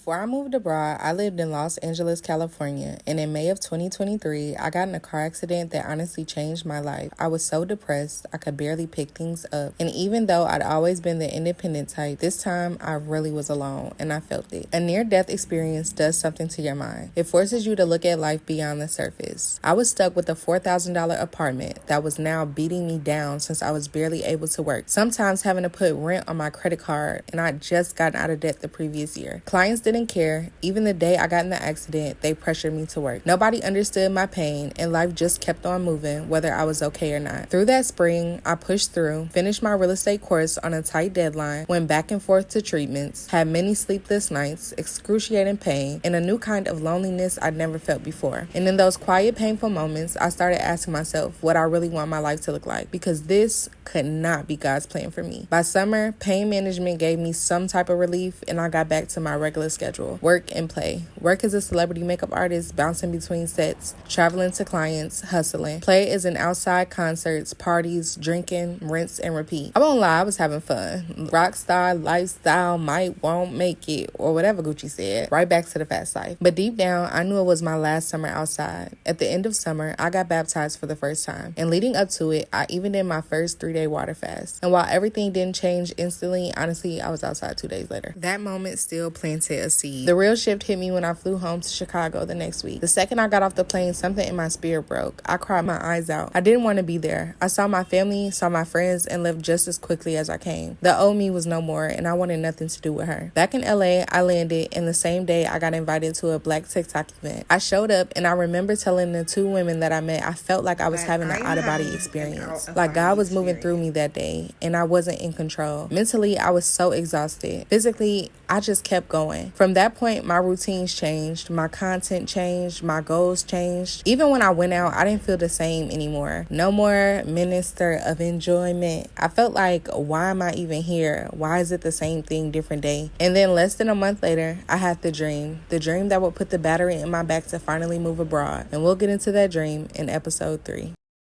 Before I moved abroad, I lived in Los Angeles, California, and in May of 2023, I got in a car accident that honestly changed my life. I was so depressed, I could barely pick things up. And even though I'd always been the independent type, this time I really was alone, and I felt it. A near-death experience does something to your mind. It forces you to look at life beyond the surface. I was stuck with a $4,000 apartment that was now beating me down since I was barely able to work, sometimes having to put rent on my credit card, and I'd just gotten out of debt the previous year. Clients didn't care. Even the day I got in the accident, they pressured me to work. Nobody understood my pain, and life just kept on moving, whether I was okay or not. Through that spring, I pushed through, finished my real estate course on a tight deadline, went back and forth to treatments, had many sleepless nights, excruciating pain, and a new kind of loneliness I'd never felt before. And in those quiet, painful moments, I started asking myself what I really want my life to look like, because this could not be God's plan for me. By summer, pain management gave me some type of relief, and I got back to my regular schedule. Work and play. Work as a celebrity makeup artist, bouncing between sets, traveling to clients, hustling. Play as in outside concerts, parties, drinking, rinse and repeat. I won't lie, I was having fun. Rockstar lifestyle might won't make it, or whatever Gucci said. Right back to the fast life. But deep down, I knew it was my last summer outside. At the end of summer, I got baptized for the first time. And leading up to it, I even did my first 3-day water fast. And while everything didn't change instantly, honestly, I was outside 2 days later. That moment still planted a seed. The real shift hit me when I flew home to Chicago the next week. The second I got off the plane, something in my spirit broke. I cried my eyes out. I didn't want to be there. I saw my family, saw my friends, and left just as quickly as I came. The old me was no more, and I wanted nothing to do with her. Back in LA, I landed, and the same day I got invited to a Black TikTok event. I showed up, and I remember telling the 2 women that I met I felt like I was having an out-of-body experience. Like God was moving through me that day, and I wasn't in control. Mentally, I was so exhausted. Physically, I just kept going. From that point, my routines changed, my content changed, my goals changed. Even when I went out, I didn't feel the same anymore. No more minister of enjoyment. I felt like, why am I even here? Why is it the same thing, different day? And then less than a month later, I had the dream that would put the battery in my back to finally move abroad. And we'll get into that dream in episode 3.